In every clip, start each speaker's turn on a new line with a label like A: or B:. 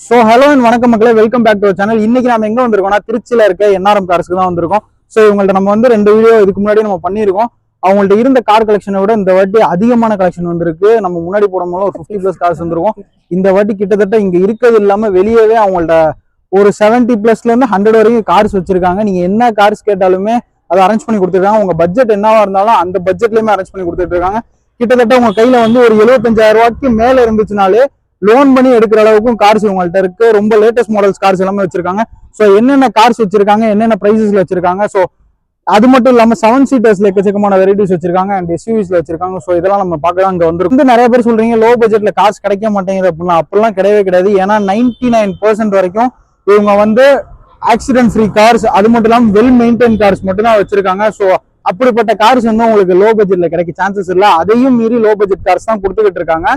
A: So hello and வணக்கம் மக்களே, welcome back to channel. இன்னைக்கு நம்ம எங்க வந்திருக்கோம்னா திருச்சியில இருக்க என்ஆர்எம் கார்ஸ்க்கு தான் வந்திருக்கோம். ஸோ இவங்கள்ட்ட நம்ம வந்து 2 வீடியோ இதுக்கு முன்னாடி நம்ம பண்ணியிருக்கோம். அவங்கள்ட்ட இருந்த கார் கலெக்ஷனை விட இந்த வாட்டி அதிகமான கலெக்ஷன் வந்திருக்கு. நம்ம முன்னாடி போடும்போது ஒரு 50+ கார்ஸ் வந்திருக்கும். இந்த வாட்டி கிட்டத்தட்ட இங்க இருக்கிறது இல்லாம வெளியவே அவங்கள்ட்ட ஒரு 70+ இருந்து 100 வரைக்கும் கார்ஸ் வச்சிருக்காங்க. நீங்க என்ன கார்ஸ் கேட்டாலுமே அதை அரேஞ்ச் பண்ணி கொடுத்துருக்காங்க. உங்க பட்ஜெட் என்னவா இருந்தாலும் அந்த பட்ஜெட்லயுமே அரேஞ்ச் பண்ணி கொடுத்துட்டு இருக்காங்க. கிட்டத்தட்ட உங்க கையில வந்து ஒரு 75,000 ரூபாய்க்கு மேல இருந்துச்சுனாலே லோன் பண்ணி எடுக்கிற அளவுக்கும் கார்ஸ் உங்கள்ட்ட இருக்கு. ரொம்ப லேட்டஸ்ட் மாடல்ஸ் கார்ஸ் எல்லாமே வச்சிருக்காங்க. ஸோ என்னென்ன கார்ஸ் வச்சிருக்காங்க, என்னென்ன பிரைசஸ்ல வச்சிருக்காங்க, ஸோ அது மட்டும் இல்லாம 7 சீட்டர்ஸ்ல எக்கச்சக்கமான வெரைட்டிஸ் வச்சிருக்காங்க அண்ட் எஸ்யூவிஸ்ல வச்சிருக்காங்க. ஸோ இதெல்லாம் நம்ம பார்க்கலாம். அங்க வந்து நிறைய பேர் சொல்றீங்க லோ பட்ஜெட்ல கார்ஸ் கிடைக்க மாட்டேங்குது அப்படிலாம் கிடையவே கிடையாது. ஏன்னா 99% வரைக்கும் இவங்க வந்து ஆக்சிடென்ட் ஃப்ரீ கார்ஸ், அது மட்டும் இல்லாம வெல் மெயின்டைன் கார்ஸ் மட்டும் தான் வச்சிருக்காங்க. ஸோ அப்படிப்பட்ட கார்ஸ் வந்து உங்களுக்கு லோ பட்ஜெட்ல கிடைக்க சான்சஸ் இல்லை. அதையும் மீறி லோ பட்ஜெட் கார்ஸ் தான் கொடுத்துக்கிட்டு இருக்காங்க.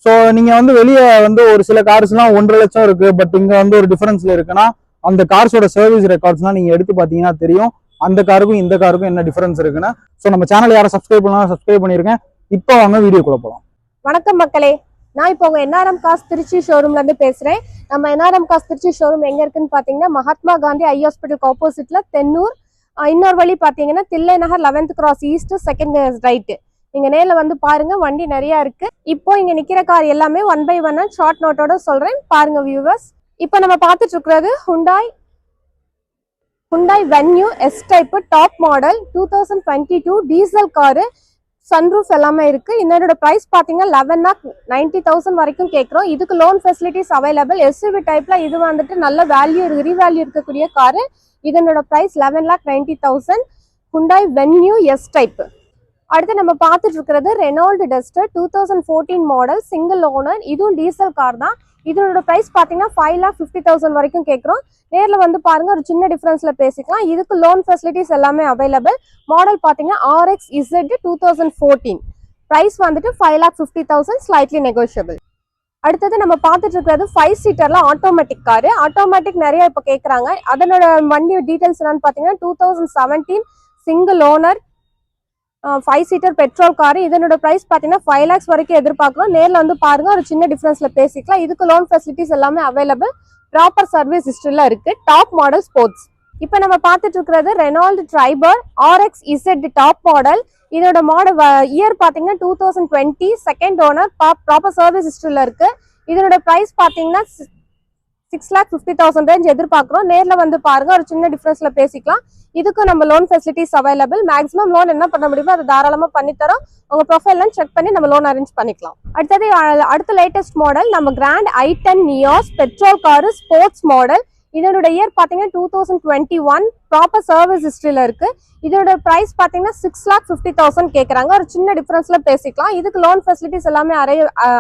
A: ஸோ நீங்க வந்து வெளியே வந்து ஒரு சில கார்ஸ்லாம் 1.5 லட்சம் இருக்கு, பட் இங்க வந்து ஒரு டிஃபரன்ஸ்ல இருக்குன்னா அந்த கார்ஸோட சர்வீஸ் ரெக்கார்ட்ஸ்லாம் நீங்க எடுத்து பாத்தீங்கன்னா தெரியும் அந்த காருக்கும் இந்த காருக்கும் என்ன டிஃபரன்ஸ் இருக்குன்னு. ஸோ நம்ம சேனல் யாரும் சப்ஸ்கிரைப் பண்ணலாம், சப்ஸ்கிரைப் பண்ணிருக்கேன். இப்போ வாங்க வீடியோக்குள்ள போகலாம்.
B: வணக்கம் மக்களே, நான் இப்போ உங்க என்ஆர்எம் கார்ஸ் திருச்சி ஷோரூம்ல இருந்து பேசுறேன். நம்ம என்ஆர்எம் கார்ஸ் திருச்சி ஷோரூம் எங்க இருக்குன்னு பாத்தீங்கன்னா மகாத்மா காந்தி ஐ ஹாஸ்பிட்டலுக்கு ஆப்போசிட்ல தென்னூர். இன்னொரு வழி பாத்தீங்கன்னா Thillai Nagar 11th cross east second right. நீங்க நேர்ல வந்து பாருங்க, வண்டி நிறைய இருக்கு. இப்போ இங்க நிக்கிற கார் எல்லாமே 1 by 1 ஷார்ட் நோட்டோட சொல்றேன், பாருங்க வியூவர்ஸ். இப்போ நம்ம பார்த்துட்டு இருக்கிறது Hyundai Venue S type top model 2022 diesel car. Sunroof எல்லாமே இருக்கு. இதனோட பிரைஸ் பாத்தீங்கன்னா 11,90,000 வரைக்கும் கேட்குறோம். இதுக்கு லோன் ஃபெசிலிட்டிஸ் அவைலபிள். எஸ்யூவி டைப்ல இது வந்துட்டு நல்ல வேல்யூ ரீவேல்யூ இருக்கக்கூடிய காரு. இதனோட price 11,90,000 Hyundai Venue S type. அடுத்து நம்ம பார்த்துட்டு இருக்கிறது Renault Duster 2014 model single owner. இதுவும் டீசல் கார் தான். இதனோட பிரைஸ் பார்த்தீங்கன்னா 5,50,000 வரைக்கும் கேட்குறோம். நேரில் வந்து பாருங்க, ஒரு சின்ன டிஃபரன்ஸ்ல பேசிக்கலாம். இதுக்கு லோன் ஃபெசிலிட்டிஸ் எல்லாமே அவைலபிள். மாடல் பார்த்தீங்கன்னா RX Z 2014. பிரைஸ் வந்துட்டு 5,50,000, ஸ்லைட்லி நெகோஷியபிள். அடுத்தது நம்ம பார்த்துட்டு இருக்கிறது 5 சீட்டர்ல ஆட்டோமேட்டிக் காரு. ஆட்டோமேட்டிக் நிறைய இப்போ கேட்குறாங்க. அதனோட வண்டி டீடைல்ஸ் என்னன்னு பார்த்தீங்கன்னா 2017 single owner 5 seater petrol car. இதனோட பிரைஸ் பார்த்தீங்கன்னா 5 lakhs வரைக்கும் எதிர்பார்க்கலாம். நேரில் வந்து பாருங்க, ஒரு சின்ன டிஃபரன்ஸ்ல பேசிக்கலாம். இதுக்கு லோன் ஃபெசிலிட்டிஸ் எல்லாமே அவைலபிள். ப்ராப்பர் சர்வீஸ் ஹிஸ்டரியில் இருக்கு. Top model sports. இப்போ நம்ம பார்த்துட்டு இருக்கிறது Renault Triber RX Z top model. இதோட மாடல் இயர் பார்த்தீங்கன்னா 2020 செகண்ட் ஓனர். ப்ராப்பர் சர்வீஸ் ஹிஸ்டரியில் இருக்கு. இதனோட பிரைஸ் பார்த்தீங்கன்னா 6,50,000 ரேஞ்ச் எதிர்பார்க்குறோம். நேரில் வந்து பாருங்க, ஒரு சின்ன டிஃபரன்ஸ்ல பேசிக்கலாம். இதுக்கு நம்ம loan facilities available. Maximum loan என்ன பண்ண முடியுமோ அதை தாராளமாக பண்ணித்தரோம். உங்க ப்ரொஃபைல்லாம் செக் பண்ணி நம்ம லோன் அரேஞ்ச் பண்ணிக்கலாம். அடுத்த லேட்டஸ்ட் மாடல் நம்ம Grand i10 Nios petrol car sports model. இதனோட இயர் பார்த்தீங்கன்னா 2021. ப்ராப்பர் சர்வீஸ் ஹிஸ்டரியில் இருக்கு. இதோட பிரைஸ் பார்த்தீங்கன்னா 6,50,000 கேட்குறாங்க. ஒரு சின்ன டிஃபரன்ஸ்ல பேசிக்கலாம். இதுக்கு லோன் ஃபெசிலிட்டிஸ் எல்லாமே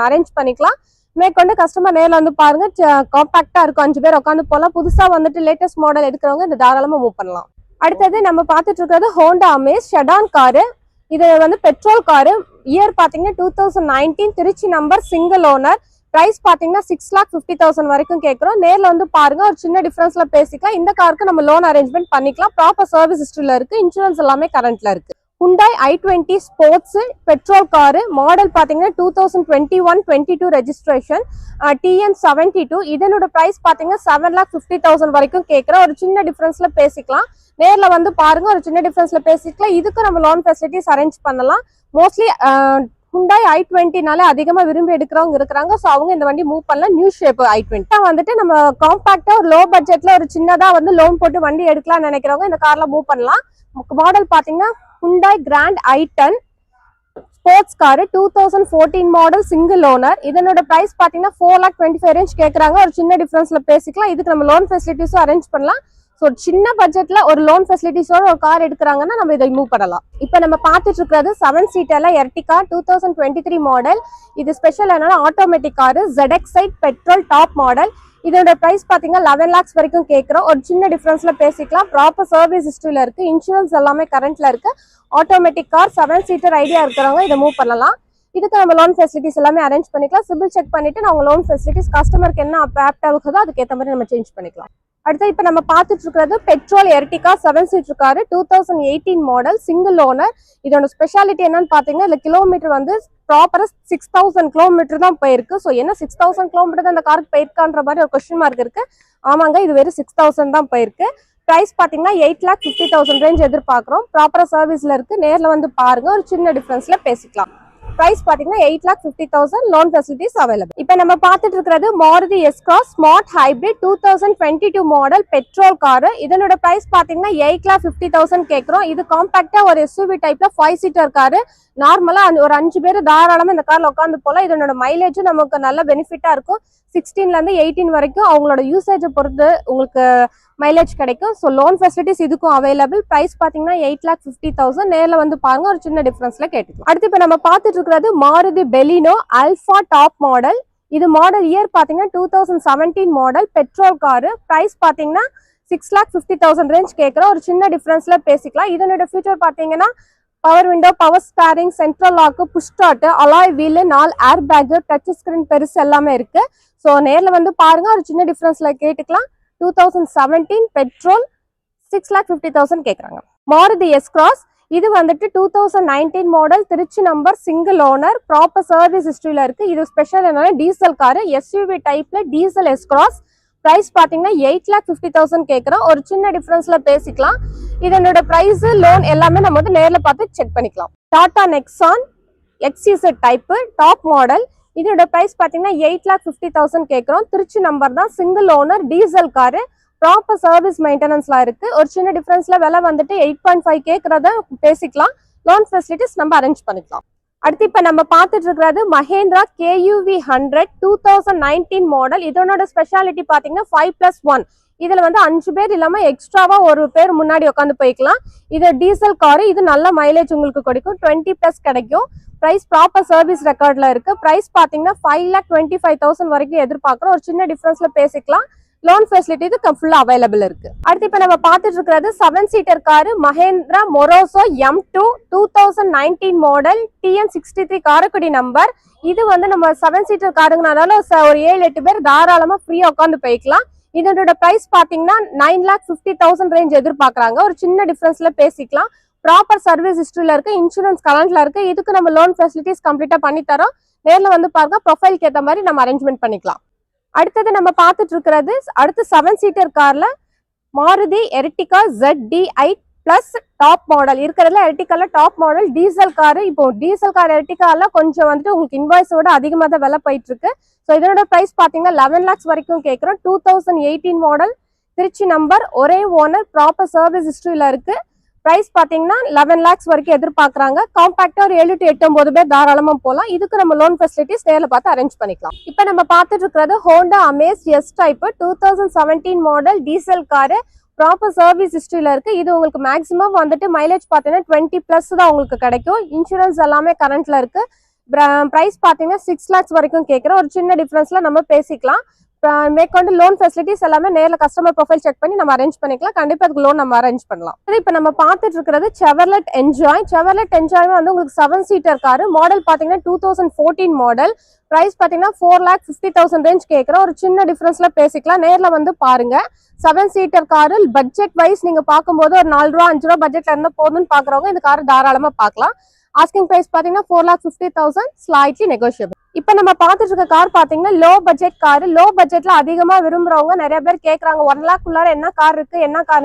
B: அரேஞ்ச் பண்ணிக்கலாம். மேற்கொண்டு கஸ்டமர் நேரில் வந்து பாருங்க, காம்பாக்டா இருக்கும். 5 பேர் உட்காந்து போகலாம். புதுசா வந்துட்டு லேட்டஸ்ட் மாடல் எடுக்கிறவங்க இந்த தாராளமா மூவ் பண்ணலாம். அடுத்தது நம்ம பார்த்துட்டு இருக்கிறது ஹோண்டா அமேஸ் ஷெடான் காரு. இது வந்து பெட்ரோல் காரு. இயர் பாத்தீங்கன்னா 2019 Tiruchi number single owner. Price பாத்தீங்கன்னா 6,50,000 வரைக்கும் கேட்கிறோம். நேர்ல வந்து பாருங்க, ஒரு சின்ன டிஃபரன்ஸ்ல பேசிக்கலாம். இந்த காருக்கு நம்ம லோன் அரேஞ்ச்மெண்ட் பண்ணிக்கலாம். ப்ராப்பர் சர்வீஸ் ஹிஸ்டரியில இருக்கு. இன்சூரன்ஸ் எல்லாமே கரண்ட்ல இருக்கு. Hyundai i20 sports petrol car. Model பாத்தீங்கன்னா 2021-22 ரெஜிஸ்ட்ரேஷன் TN72. இதனோட பிரைஸ் பாத்தீங்கன்னா 7,50,000 வரைக்கும் கேட்கிறோம். ஒரு சின்ன டிஃபரன்ஸ்ல பேசிக்கலாம். நேர்ல வந்து பாருங்க, ஒரு சின்ன டிஃபரன்ஸ்ல பேசிக்கலாம். இதுக்கு நம்ம லோன் ஃபெசிலிட்டிஸ் அரேஞ்ச் பண்ணலாம். மோஸ்ட்லி Hyundai i20 அதிகமா விரும்பி எடுக்கிறவங்க இருக்கிறாங்க. ஸோ அவங்க இந்த வண்டி மூவ் பண்ணலாம். நியூ ஷேப் i20 வந்துட்டு நம்ம காம்பாக்டா ஒரு லோ பட்ஜெட்ல ஒரு சின்னதா வந்து லோன் போட்டு வண்டி எடுக்கலாம்னு நினைக்கிறவங்க இந்த கார்ல மூவ் பண்ணலாம். மாடல் பாத்தீங்கன்னா Hyundai Grand i10 sports car 2014 model single owner. இதனோட பிரைஸ் பாத்தீங்கன்னா 4,25,000 ரேஞ்ச் கேட்கறாங்க. ஒரு சின்ன டிஃபரன்ஸ்ல பேசிக்கலாம். இதுக்கு நம்ம லோன் ஃபெசிலிட்டிஸும் அரேஞ்ச் பண்ணலாம். ஸோ சின்ன பட்ஜெட்ல ஒரு லோன் ஃபெசிலிட்டிஸோட ஒரு கார் எடுக்கிறாங்கன்னா நம்ம இதை மூவ் பண்ணலாம். இப்போ நம்ம பார்த்துட்டு இருக்கிறது 7 சீட்டர்ல எர்டிகா 2023 மாடல். இது ஸ்பெஷல் என்னன்னா automatic car. ZX petrol top model. இதோட பிரைஸ் பாத்தீங்கன்னா 11 lakhs வரைக்கும் கேட்கிறோம். ஒரு சின்ன டிஃபரன்ஸ்ல பேசிக்கலாம். ப்ராப்பர் சர்வீஸ் ஹிஸ்டரியில இருக்கு. இன்சூரன்ஸ் எல்லாமே கரண்ட்ல இருக்கு. ஆட்டோமேட்டிக் கார் 7 சீட்டர் ஐடியா இருக்கிறவங்க இதை மூவ் பண்ணலாம். இதுக்கு நம்ம லோன் ஃபெசிலிட்டிஸ் எல்லாமே அரேஞ்ச் பண்ணிக்கலாம். சிபில் செக் பண்ணிட்டு நம்ம லோன் ஃபெசிலிட்டிஸ் கஸ்டமருக்கு என்ன ஆப்ட் ஆகுதோ அதுக்கேற்ற மாதிரி நம்ம சேஞ்ச் பண்ணிக்கலாம். அடுத்து இப்போ நம்ம பார்த்துட்டு இருக்கிறது petrol Ertiga 7 seater car 2018 model single owner. இதோட ஸ்பெஷாலிட்டி என்னன்னு பாத்தீங்கன்னா இதுல கிலோமீட்டர் வந்து ப்ராப்பரா 6000 கிலோமீட்டர் தான் போயிருக்கு. ஸோ என்ன 6000 கிலோமீட்டர் தான் இந்த காருக்கு போயிருக்கான்ற மாதிரி ஒரு கொஸ்டின் மார்க் இருக்கு. ஆமாங்க, இது வெறும் 6000 தான் போயிருக்கு. பிரைஸ் பாத்தீங்கன்னா 8,50,000 ரேஞ்ச் எதிர்பார்க்குறோம். ப்ராப்பரா சர்வீஸ்ல இருக்கு. நேர்ல வந்து பாருங்க, ஒரு சின்ன டிஃபரன்ஸ்ல பேசிக்கலாம். பிரைஸ் பாத்தீங்கன்னா 8,50,000 லோன் ஃபெசிலிட்டிஸ் அவைலபிள். இப்போ நம்ம பார்த்துட்டு இருக்கிறது Maruti S-cross smart hybrid 2022 model petrol car. இதனோட பிரைஸ் பாத்தீங்கன்னா 8,50,000 கேட்குறோம். இது காம்பாக்டா ஒரு எஸ்யூவி டைப்ல 5 சீட்டர் காரு. நார்மலா ஒரு 5 பேர் தாராளமா இந்த கார்ல உட்காந்து போல. இதனோட மைலேஜும் நமக்கு நல்ல பெனிஃபிட்டா இருக்கும். 16ல இருந்து 18 வரைக்கும் அவங்களோட யூசேஜை பொறுத்து உங்களுக்கு மைலேஜ் கிடைக்கும். ஸோ லோன் ஃபெசிலிட்டிஸ் இதுக்கும் அவைலபிள். பிரைஸ் பாத்தீங்கன்னா 8,50,000. நேர்ல வந்து பாருங்க, ஒரு சின்ன டிஃபரன்ஸ்ல கேட்டுக்கலாம். அடுத்து இப்போ நம்ம பார்த்துட்டு இருக்கிறது Maruti Baleno alpha top model. இது மாடல் இயர் பாத்தீங்கன்னா 2017 மாடல் பெட்ரோல் காரு. பிரைஸ் பாத்தீங்கன்னா 6,50,000 ரேஞ்ச் கேட்குறோம். ஒரு சின்ன டிஃபரன்ஸ்ல பேசிக்கலாம். இதனோட ஃபியூச்சர் பாத்தீங்கன்னா power window, power steering, central lock, push start, alloy wheel, 4 air bag, touch screen பெருசு எல்லாமே இருக்கு. ஸோ நேர்ல வந்து பாருங்க, ஒரு சின்ன டிஃபரன்ஸ்ல கேட்டுக்கலாம். 2017 பெட்ரோல் 6,50,000 கேட்குறாங்க. மாருதி எஸ்-கிராஸ் இது வந்துட்டு 2019 model Trichy number single owner. Proper service ஹிஸ்டரியில இருக்கு. இது ஸ்பெஷல் என்னன்னா டீசல் காரு, எஸ்யூவி டைப்ல டீசல் எஸ்-கிராஸ். பிரைஸ் பாத்தீங்கன்னா 8,50,000 கேட்குறோம். ஒரு சின்ன டிஃபரன்ஸ்ல பேசிக்கலாம். இதனோட பிரைஸ், லோன் எல்லாமே நம்ம வந்து நேர்ல பார்த்து செக் பண்ணிக்கலாம். Tata Nexon XZ type top model. இதோட பிரைஸ் பாத்தீங்கன்னா 8,50,000 கேட்குறோம். திருச்சி நம்பர் தான், single owner, diesel car. Proper service மெயின்டெனன்ஸ்லாம் இருக்கு. ஒரு சின்ன டிஃபரன்ஸ்ல விலை வந்துட்டு 8.5 கேட்கறத பேசிக்கலாம். லோன் ஃபெசிலிட்டிஸ் நம்ம அரேஞ்ச் பண்ணிக்கலாம். அடுத்து இப்ப நம்ம பார்த்துட்டு இருக்கிறது மஹேந்திரா KUV 100 2019 மாடல். இதனோட ஸ்பெஷாலிட்டி பாத்தீங்கன்னா 5+1. இதுல வந்து 5 பேர் இல்லாம எக்ஸ்ட்ராவா ஒரு பேர் முன்னாடி உட்காந்து போய்க்கலாம். இது டீசல் காரு. இது நல்ல மைலேஜ் உங்களுக்கு கிடைக்கும். 20+ கிடைக்கும். பிரைஸ் ப்ராப்பர் சர்வீஸ் ரெக்கார்ட்ல இருக்கு. பிரைஸ் பாத்தீங்கன்னா 5,25,000 வரைக்கும் எதிர்பார்க்கிறோம். ஒரு சின்ன டிஃபரன்ஸ்ல பேசிக்கலாம். லோன் ஃபெசிலிட்டி இது ஃபுல்லா அவைலபிள் இருக்கு. அடுத்து இப்ப நம்ம பார்த்துட்டு இருக்கிறது 7 seater car Mahindra Marazzo M2 2019 model TN63 Karaikudi number. இது வந்து நம்ம 7 சீட்டர் காருங்கனால ஒரு 7-8 பேர் தாராளமா ஃப்ரீயா உட்காந்து போய்க்கலாம். இதனோட பிரைஸ் பாத்தீங்கன்னா 9,50,000 ரேஞ்ச் எதிர்பார்க்கறாங்க. ஒரு சின்ன டிஃபரன்ஸ்ல பேசிக்கலாம். ப்ராப்பர் சர்வீஸ் ஹிஸ்டரியில இருக்கு. இன்சூரன்ஸ் கரண்ட்ல இருக்கு. இதுக்கு நம்ம லோன் ஃபெசிலிட்டிஸ் கம்ப்ளீட்டா பண்ணி தரோம். நேர்ல வந்து பாருங்க, ப்ரொஃபைலுக்கு ஏற்ற மாதிரி நம்ம அரேஞ்ச்மெண்ட் பண்ணிக்கலாம். அடுத்தது நம்ம பார்த்துட்டு இருக்கிறது அடுத்து 7 சீட்டர் கார்ல Maruti Ertiga ZDI plus top model. இருக்கிறதுல எர்டிகால டாப் மாடல் டீசல் காரு. இப்போ டீசல் கார் எர்டிகால கொஞ்சம் வந்துட்டு உங்களுக்கு இன்வாய்ஸோட அதிகமாக தான் விலை போயிட்டு இருக்கு. ஸோ இதனோட பிரைஸ் பாத்தீங்கன்னா 11 lakhs வரைக்கும் கேட்குறோம். 2018 மாடல் திருச்சி நம்பர், ஒரே ஓனர், ப்ராப்பர் சர்வீஸ் ஹிஸ்டரியில இருக்கு. பிரைஸ் பாத்தீங்கன்னா 11 lakhs வரைக்கும் எதிர்பார்க்கறாங்க. காம்பாக்டா ஒரு 7 to 8 பேர் தாராளமா போலாம். இதுக்கு நம்ம லோன் ஃபெசிலிட்டிஸ் நேர்ல பார்த்து அரேஞ்ச் பண்ணிக்கலாம். இப்போ நம்ம பார்த்துட்டு இருக்கிறது Honda Amaze S type 2017 model diesel car. Proper service ஹிஸ்டரியில இருக்கு. இது உங்களுக்கு மேக்ஸிமம் வந்துட்டு மைலேஜ் பாத்தீங்கன்னா 20+ தான் உங்களுக்கு கிடைக்கும். இன்சூரன்ஸ் எல்லாமே கரண்ட்ல இருக்கு. பிரைஸ் பாத்தீங்கன்னா 6 lakhs வரைக்கும் கேட்குறோம். ஒரு சின்ன டிஃபரன்ஸ்ல நம்ம பேசிக்கலாம். மேற்கொண்டு லோன் ஃபெசிலிட்டிஸ் எல்லாமே நேர்ல கஸ்டமர் ப்ரொஃபைல் செக் பண்ணி நம்ம அரேஞ்ச் பண்ணிக்கலாம். கண்டிப்பா அதுக்கு லோன் நம்ம அரேஞ்ச் பண்ணலாம். இப்போ நம்ம பார்த்துட்டு இருக்கிறது செவர்லெட் என்ஜாய். செவர்லெட் என்ஜாய் வந்து உங்களுக்கு 7 சீட்டர் காரு. மாடல் பாத்தீங்கன்னா 2014 மாடல். பிரைஸ் பாத்தீங்கன்னா 4,50,000 ரேஞ்ச் கேட்குறோம். ஒரு சின்ன டிஃபரன்ஸ்ல பேசிக்கலாம். நேர்ல வந்து பாருங்க. 7 சீட்டர் காரு பட்ஜெட் வைஸ் நீங்க பார்க்கும்போது ஒரு 4 ரூபா 5 ரூபா பட்ஜெட்ல இருந்தா போதும்னு பாக்குறவங்க இந்த கார் தாராளமா பார்க்கலாம். ஆஸ்கிங் பிரைஸ் பாத்தீங்கன்னா 4,50,000, ஸ்லைட்லி நெகோஷியபிள். இப்ப நம்ம பார்த்துட்டு இருக்க கார் பாத்தீங்கன்னா லோ பட்ஜெட் கார். லோ பட்ஜெட்ல அதிகமா விரும்புறவங்க நிறைய பேர் கேக்குறாங்க 1 lakh உள்ளார என்ன கார்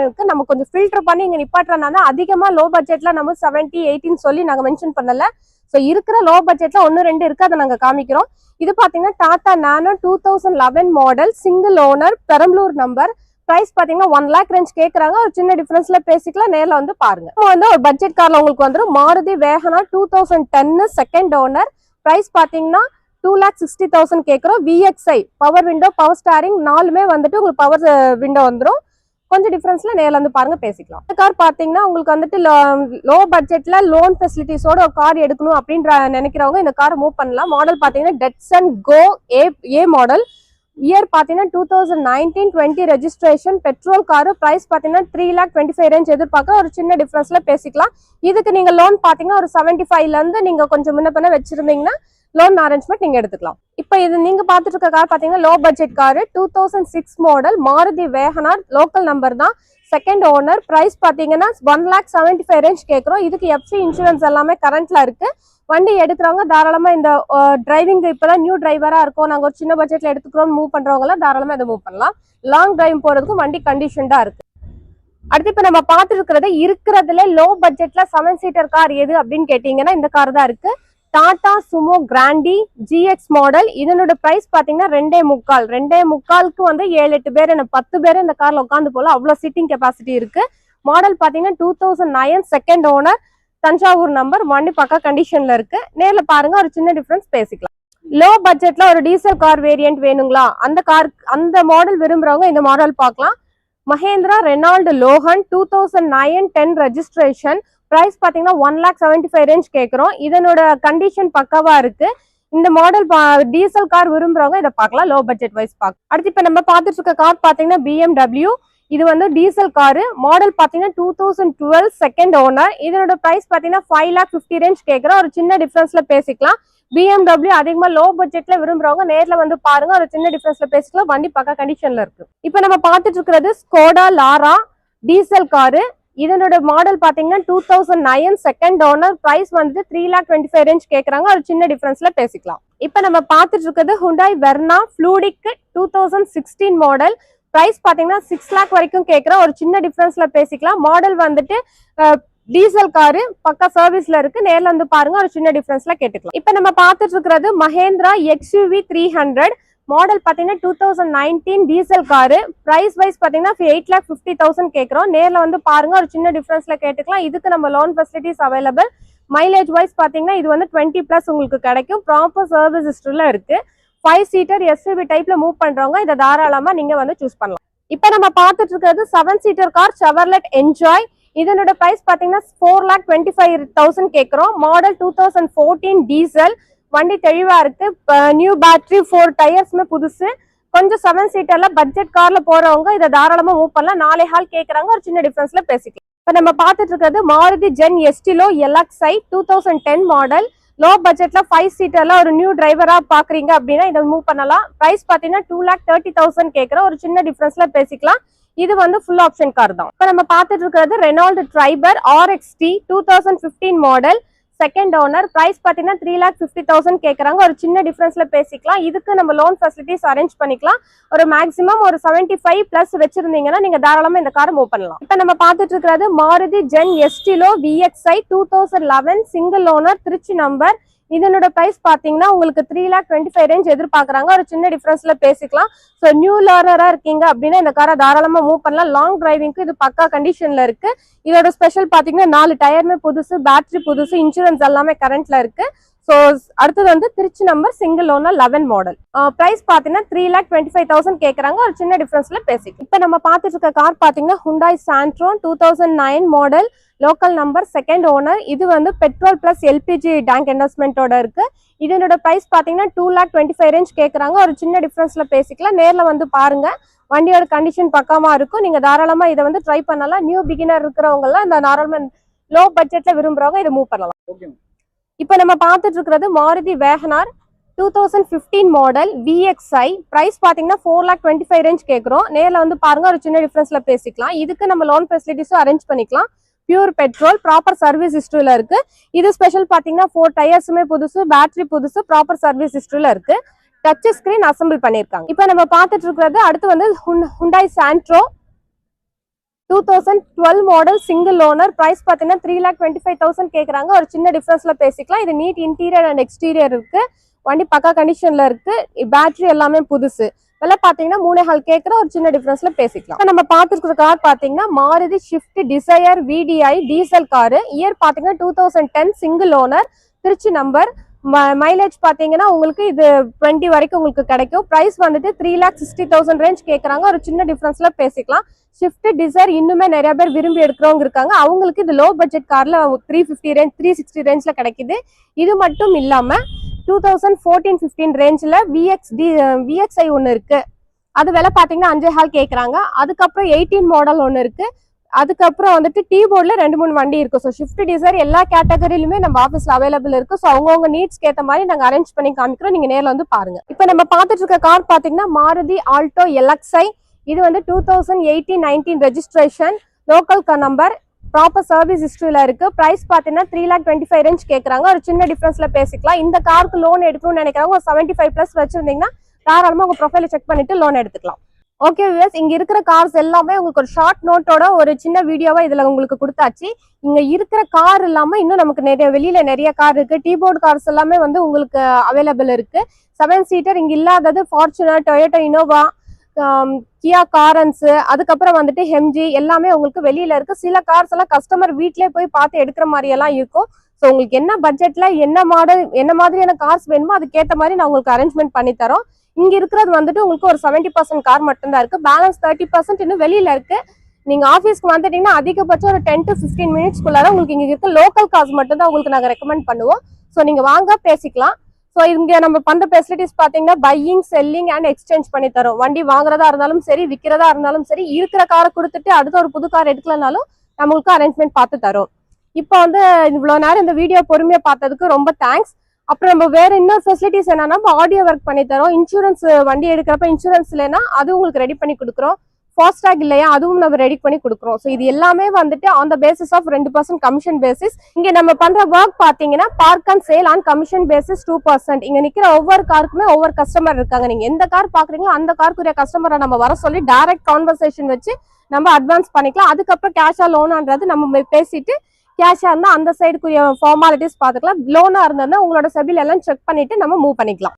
B: இருக்கு நம்ம கொஞ்சம் ஃபில்டர் பண்ணி இங்க நிப்பாட்டுறதுனால அதிகமா லோ பட்ஜெட்ல நம்ம 70, 18 சொல்லி நாங்க மென்ஷன் பண்ணல. சோ இருக்கிற லோ பட்ஜெட்ல 1-2 இருக்கு, அதை நாங்க காமிக்கிறோம். இது பாத்தீங்கன்னா Tata Nano 2011 model single owner, Perambalur number. Price பாத்தீங்கன்னா 1 lakh ரேஞ்ச் கேக்குறாங்க. ஒரு சின்ன டிஃபரன்ஸ்ல பேசிக்கலாம். நேர்ல வந்து பாருங்க. வந்து ஒரு பட்ஜெட் கார்ல உங்களுக்கு வந்துடும் Maruti WagonR 2010 second owner. Price பாத்தீங்கன்னா 2,60,000 கேக்குறோம். VXI power window, power steering 4மே வந்துட்டு உங்களுக்கு பவர் விண்டோ வந்துடும். கொஞ்சம் டிஃபரன்ஸ்ல நேர்ல வந்து பாருங்க, பேசிக்கலாம். இந்த கார் பாத்தீங்கன்னா உங்களுக்கு வந்துட்டு லோ பட்ஜெட்ல லோன் ஃபெசிலிட்டிஸோட ஒரு கார் எடுக்கணும் அப்படின்ற நினைக்கிறவங்க இந்த கார் மூவ் பண்ணலாம். மாடல் பாத்தீங்கன்னா டெட்சன் கோ ஏ மாடல். இயர் பாத்தீங்கன்னா 2019-20 ரெஜிஸ்ட்ரேஷன் பெட்ரோல் காரு. பிரைஸ் பாத்தீங்கன்னா 3,25,000 ரேஞ்ச் எதிர்பார்க்க ஒரு சின்ன டிஃபரன்ஸ்ல பேசிக்கலாம். இதுக்கு நீங்க லோன் பாத்தீங்கன்னா ஒரு 75ல இருந்து நீங்க கொஞ்சம் முன்ன பண்ண வச்சிருந்தீங்கன்னா லோன் அரேஞ்ச்மெண்ட் நீங்க எடுத்துக்கலாம். இப்போ இது நீங்க பாத்துட்டு இருக்க கார் பாத்தீங்கன்னா low budget car, 2006 model Maruti Wagon R, local number தான், செகண்ட் ஓனர். பிரைஸ் பாத்தீங்கன்னா 1,75,000 ரேஞ்ச் கேட்குறோம். இதுக்கு எஃப்சி இன்சூரன்ஸ் எல்லாமே கரண்ட்ல இருக்கு. வண்டி எடுக்கிறவங்க தாராளமா இந்த டிரைவிங் இப்பதான் நியூ டிரைவரா இருக்கும், நாங்க ஒரு சின்ன பட்ஜெட்ல எடுத்துக்கிறோம் மூவ் பண்றவங்க தாராளமா இதை மூவ் பண்ணலாம். லாங் டிரைவ் போறதுக்கும் வண்டி கண்டிஷன்டா இருக்கு. அடுத்து இப்ப நம்ம பார்த்துட்டு இருக்கிறது இருக்கிறதுல லோ பட்ஜெட்ல 7 சீட்டர் கார் எது அப்படின்னு கேட்டீங்கன்னா இந்த கார் தான் இருக்கு. Tata Sumo Grande GX model. இதனோட பிரைஸ் பாத்தீங்கன்னா 2.25 வந்து 7-8 பேர் 10 பேர் இந்த கார்ல உட்காந்து போல, அவ்வளவு சீட்டிங் கெபாசிட்டி இருக்கு. மாடல் பாத்தீங்கன்னா 2009 செகண்ட் ஓனர், தஞ்சாவூர் நம்பர். வண்டி பக்கா கண்டிஷன்ல இருக்கு. நேர்ல பாருங்க, ஒரு சின்ன டிஃபரன்ஸ் பேசிக்கலாம். லோ பட்ஜெட்ல ஒரு டீசல் கார் வேரியன்ட் வேணுங்களா, அந்த மாடல் விரும்புறவங்க இந்த மாடல் பார்க்கலாம். Mahindra Renault Logan 2009-10 registration. Price பாத்தீங்கன்னா 1,75,000 ரேஞ்ச் கேட்கிறோம். இதனோட கண்டிஷன் பக்காவா இருக்கு. இந்த மாடல் டீசல் கார் விரும்புறவங்க இதை பார்க்கலாம், லோ பட்ஜெட் வைஸ் பார்க்கலாம். அடுத்து இப்ப நம்ம பார்த்துட்டு இருக்க கார் பாத்தீங்கன்னா BMW. இது வந்து டீசல் காரு. மாடல் பாத்தீங்கன்னா 2012 செகண்ட் ஓனர். இதனோட பிரைஸ் பாத்தீங்கன்னா 5,50,000 ரேஞ்ச் கேட்கிறோம். ஒரு சின்ன டிஃபரன்ஸ்ல பேசிக்கலாம். BMW அதிகமா லோ பட்ஜெட்ல விரும்புறவங்க நேர்ல வந்து பாருங்க, ஒரு சின்ன டிஃபரன்ஸ்ல பேசிக்கலாம். வண்டி பக்கா கண்டிஷன்ல இருக்கு. இப்ப நம்ம பார்த்துட்டு இருக்கிறது ஸ்கோடா லாரா டீசல் காரு. இதனோட மாடல் பாத்தீங்கன்னா 2009 செகண்ட் ஓனர். பிரைஸ் வந்து 3,25,000 ரேஞ்ச் கேக்குறாங்க. ஒரு சின்ன டிஃபரன்ஸ்ல பேசிக்கலாம். இப்ப நம்ம பார்த்துட்டு இருக்கிறது Hyundai Verna Fluidic 2016 model. Price பாத்தீங்கன்னா 6 lakh வரைக்கும் கேட்கிறோம். ஒரு சின்ன டிஃபரன்ஸ்ல பேசிக்கலாம். மாடல் வந்துட்டு டீசல் காரு, பக்கா சர்வீஸ்ல இருக்கு. நேர்ல வந்து பாருங்க, ஒரு சின்ன டிஃபரன்ஸ்ல கேட்டுக்கலாம். இப்ப நம்ம பார்த்துட்டு இருக்கிறது மஹேந்திரா XUV 300. மாடல் பாத்தீங்கன்னா 2019 டீசல் காரு. பிரைஸ் வைஸ் பாத்தீங்கன்னா 8,50,000 கேட்கிறோம். நேர்ல வந்து பாருங்க, ஒரு சின்ன டிஃபரன்ஸ்ல கேட்டுக்கலாம். இதுக்கு நம்ம loan facilities available. Mileage wise பாத்தீங்கன்னா இது வந்து 20+ உங்களுக்கு கிடைக்கும். ப்ராப்பர் சர்வீஸ் ஹிஸ்டரியில இருக்கு. 5 சீட்டர் SUV டைப்ல மூவ் பண்றவங்க இதை தாராளமா நீங்க வந்து சூஸ் பண்ணலாம். இப்ப நம்ம பார்த்துட்டு இருக்கிறது 7 சீட்டர் கார் செவர்லெட் என்ஜாய். இதனோட பிரைஸ் பாத்தீங்கன்னா 4,25,000 கேட்கிறோம். Model 2014 diesel. வண்டி தெளிவா இருக்கு. நியூ பேட்டரி, 4 டயர்ஸ்மே புதுசு. கொஞ்சம் 7 சீட்டர்ல பட்ஜெட் கார்ல போறவங்க இதை தாராளமா மூவ் பண்ணலாம். 4.5 கேட்கறாங்க. ஒரு சின்ன டிஃபரன்ஸ்ல பேசிக்கலாம். இப்ப நம்ம பார்த்துட்டு இருக்கிறது Maruti Zen Estilo LXi 2010 model. Low பட்ஜெட்ல 5 சீட்டர்ல ஒரு நியூ டிரைவரா பாக்குறீங்க அப்படின்னா இதை மூவ் பண்ணலாம். பிரைஸ் பாத்தீங்கன்னா 2,30,000 கேட்கிறோம். ஒரு சின்ன டிஃபரன்ஸ்ல பேசிக்கலாம். இது வந்து ஃபுல் ஆப்ஷன் கார் தான். இப்ப நம்ம பார்த்துட்டு இருக்கிறது Renault Triber RXT 2015 model, second owner. Price பாத்தீங்கன்னா 3,50,000 கேட்கறாங்க. ஒரு சின்ன டிஃபரன்ஸ்ல பேசிக்கலாம். இதுக்கு நம்ம லோன் ஃபெசிலிட்டிஸ் அரேஞ்ச் பண்ணிக்கலாம். ஒரு மேக்ஸிமம் ஒரு 75+ வச்சிருந்தீங்கன்னா நீங்க தாராளமா இந்த காரை மூவ் பண்ணலாம். இப்ப நம்ம பார்த்துட்டு இருக்கிறது Maruti Zen Estilo VXi 2011 single owner, Tiruchi number. இதனோட பிரைஸ் பாத்தீங்கன்னா உங்களுக்கு 3,25,000 ரேஞ்ச் எதிர்பார்க்கறாங்க. ஒரு சின்ன டிஃபரன்ஸ்ல பேசிக்கலாம். ஸோ நியூ லேர்னரா இருக்கீங்க அப்படின்னா இந்த காரை தாராளமா மூவ் பண்ணலாம். லாங் டிரைவிங்க்கு இது பக்கா கண்டிஷன்ல இருக்கு. இதோட ஸ்பெஷல் பாத்தீங்கன்னா 4 டயருமே புதுசு, பேட்டரி புதுசு, இன்சூரன்ஸ் எல்லாமே கரண்ட்ல இருக்கு. ஸோ அடுத்தது வந்து Tiruchi number single owner 11 model. Price பாத்தீங்கன்னா 3,25,000 கேட்கறாங்க. ஒரு சின்ன டிஃபரன்ஸ்ல பேசிக்கலாம். இப்ப நம்ம பார்த்துட்டு இருக்க கார் பாத்தீங்கன்னா Hyundai Santro 2009 model, local number, second owner. இது வந்து பெட்ரோல் பிளஸ் LPG டேங்க் இன்வெஸ்ட்மெண்டோட இருக்கு. இதனோட பிரைஸ் பாத்தீங்கன்னா 2,25,000 ரேஞ்ச் கேட்கறாங்க. ஒரு சின்ன டிஃபரன்ஸ்ல பேசிக்கலாம். நேர்ல வந்து பாருங்க, வண்டியோட கண்டிஷன் பக்காமா இருக்கும். நீங்க தாராளமா இதை வந்து ட்ரை பண்ணலாம். நியூ பிகினர் இருக்கிறவங்க எல்லாம் இந்த நார்மல் லோ பட்ஜெட்ல விரும்புறவங்க இதை மூவ் பண்ணலாம். இப்ப நம்ம பார்த்துட்டு இருக்கிறது Maruti Wagon R 2015 model VXi. Price பாத்தீங்கன்னா 4,25,000 ரேஞ்ச் கேட்கிறோம். நேர்ல வந்து பாருங்க, ஒரு சின்ன டிஃபரன்ஸ்ல பேசிக்கலாம். இதுக்கு நம்ம லோன் ஃபெசிலிட்டிஸும் அரேஞ்ச் பண்ணிக்கலாம். பியூர் பெட்ரோல், ப்ராப்பர் சர்வீஸ் ஹிஸ்டரியில இருக்கு. இது ஸ்பெஷல் பாத்தீங்கன்னா 4 டயர்ஸுமே புதுசு, பேட்டரி புதுசு, ப்ராப்பர் சர்வீஸ் ஹிஸ்டரியில இருக்கு. டச் ஸ்கிரீன் அசம்பிள் பண்ணிருக்காங்க. இப்ப நம்ம பார்த்துட்டு இருக்கிறது அடுத்து வந்து Hyundai Santro 2012 model single owner. Price பாத்தீங்கன்னா 3,25,000 கேட்கறாங்க. ஒரு சின்ன டிஃபரன்ஸ்ல பேசிக்கலாம். இது நீட் இன்டீரியர் அண்ட் எக்ஸ்டீரியர் இருக்கு. வண்டி பக்கா கண்டிஷன்ல இருக்கு. பேட்டரி எல்லாமே புதுசு. விலை பாத்தீங்கன்னா 3.5 கேட்கற. ஒரு சின்ன டிஃபரன்ஸ்ல பேசிக்கலாம். நம்ம பார்த்துருக்கிற கார் பாத்தீங்கன்னா Maruti Swift Dzire VDI diesel car. Year பாத்தீங்கன்னா 2010 single owner, Tiruchi number. Mileage பாத்தீங்கன்னா உங்களுக்கு இது 20 வரைக்கும் உங்களுக்கு கிடைக்கும். பிரைஸ் வந்துட்டு 3,60,000 ரேஞ்ச் கேட்கறாங்க. ஒரு சின்ன டிஃபரன்ஸ்ல பேசிக்கலாம். ஷிஃப்ட் டிசைர் இன்னுமே நிறைய பேர் விரும்பி எடுக்கிறவங்க இருக்காங்க. அவங்களுக்கு இது லோ பட்ஜெட் கார்ல 350 ரேஞ்ச் 360 ரேஞ்ச்ல கிடைக்குது. இது மட்டும் இல்லாம 2014-15 ரேஞ்சில் VXI ஒன்று இருக்கு. அது விலை பார்த்தீங்கன்னா 5.5 கேட்குறாங்க. அதுக்கப்புறம் 18 மாடல் ஒன்று இருக்கு. அதுக்கப்புறம் வந்துட்டு T-போர்டில் 2-3 வண்டி இருக்கு. ஸோ ஷிஃப்ட் டிசைர் எல்லா கேட்டகரியிலுமே நம்ம ஆஃபீஸில் அவைலபிள் இருக்கு. ஸோ அவங்கவுங்க நீட்ஸ்க்கு ஏற்ற மாதிரி நாங்கள் அரேஞ்ச் பண்ணி காமிக்கிறோம். நீங்கள் நேரில் வந்து பாருங்க. இப்போ நம்ம பார்த்துட்டு இருக்க கார் பார்த்தீங்கன்னா மாருதி ஆல்டோ LXi. இது வந்து 2018-19 registration, local number, proper service ஹிஸ்ட்ரியில இருக்கு. பிரைஸ் பார்த்தீங்கன்னா 3,25,000 ரேஞ்ச் கேட்குறாங்க. ஒரு சின்ன டிஃபரன்ஸ்ல பேசிக்கலாம். இந்த காருக்கு லோன் எடுக்கணும்னு நினைக்கிறவங்க ஒரு 75+ வச்சிருந்தீங்கன்னா தாராளமாக உங்க ப்ரொஃபைலை செக் பண்ணிட்டு லோன் எடுத்துக்கலாம். ஓகே வியூவர்ஸ், இங்க இருக்கிற கார்ஸ் எல்லாமே உங்களுக்கு ஒரு ஷார்ட் நோட்டோட ஒரு சின்ன வீடியோவா இதுல உங்களுக்கு கொடுத்தாச்சு. இங்க இருக்கிற கார் இல்லாம இன்னும் நமக்கு வெளியில நிறைய கார் இருக்கு. T-போர்டு கார்ஸ் எல்லாமே வந்து உங்களுக்கு அவைலபிள் இருக்கு. 7 சீட்டர் இங்க இல்லாதது ஃபார்ச்சுனர், டொயோட்டா இனோவா, கியா காரன்ஸ், அதுக்கப்புறம் வந்துட்டு ஹெம்ஜி எல்லாமே உங்களுக்கு வெளியில இருக்கு. சில கார்ஸ் எல்லாம் கஸ்டமர் வீட்லயே போய் பார்த்து எடுக்கிற மாதிரி எல்லாம் இருக்கும். ஸோ உங்களுக்கு என்ன பட்ஜெட்ல என்ன மாடல் என்ன மாதிரியான கார்ஸ் வேணுமோ அதுக்கேற்ற மாதிரி நான் உங்களுக்கு அரேஞ்ச்மெண்ட் பண்ணி தரோம். இங்க இருக்கிறது வந்துட்டு உங்களுக்கு ஒரு 70% கார் மட்டும்தான் இருக்கு. பேலன்ஸ் 30% இன்னும் வெளியில இருக்கு. நீங்க ஆஃபீஸ்க்கு வந்துட்டீங்கன்னா அதிகபட்சம் ஒரு 10 to 15 மினிட்ஸ்க்குள்ளார உங்களுக்கு இங்க இருக்க லோக்கல் கார்ஸ் மட்டும் தான் உங்களுக்கு நாங்க ரெக்கமெண்ட் பண்ணுவோம். ஸோ நீங்க வாங்க பேசிக்கலாம். ஸோ இங்க நம்ம பண்ற ஃபெசிலிட்டிஸ் பாத்தீங்கன்னா பையிங், செல்லிங் அண்ட் எக்ஸ்சேஞ்ச் பண்ணி தரோம். வண்டி வாங்குறதா இருந்தாலும் சரி, விற்கிறதா இருந்தாலும் சரி, இருக்கிற காரை கொடுத்துட்டு அடுத்த ஒரு புது கார் எடுக்கலனாலும் நம்மளுக்கு அரேஞ்ச்மெண்ட் பார்த்து தரோம். இப்போ வந்து இவ்வளவு நேரம் இந்த வீடியோ பொறுமையா பார்த்ததுக்கு ரொம்ப தேங்க்ஸ். அப்புறம் நம்ம வேற இன்னொரு ஃபெசிலிட்டிஸ் என்னன்னா ஆடியோ ஒர்க் பண்ணி தரோம். இன்சூரன்ஸ் வண்டி எடுக்கிறப்ப இன்சூரன்ஸ் இல்லைன்னா அது உங்களுக்கு ரெடி பண்ணி கொடுக்குறோம். ஃபாஸ்டாக் இல்லையா அதுவும் நம்ம ரெடி பண்ணி கொடுக்குறோம். ஸோ இது எல்லாமே வந்துட்டு on the basis of 2% commission basis. இங்க நம்ம பண்ற ஒர்க் பாத்தீங்கன்னா park and sale on commission basis 2%. இங்க நிக்கிற ஒவ்வொரு காருக்குமே ஒவ்வொரு கஸ்டமர் இருக்காங்க. நீங்க எந்த கார் பாக்குறீங்களோ அந்த காருக்குரிய கஸ்டமரை நம்ம வர சொல்லி டைரக்ட் கான்வர்சேஷன் வச்சு நம்ம அட்வான்ஸ் பண்ணிக்கலாம். அதுக்கப்புறம் கேஷா லோனான்றது நம்ம பேசிட்டு கேஷா இருந்தா அந்த சைடுக்குரிய ஃபார்மாலிட்டிஸ் பாத்துக்கலாம். லோனா இருந்தா உங்களோட செபில் எல்லாம் செக் பண்ணிட்டு நம்ம மூவ் பண்ணிக்கலாம்.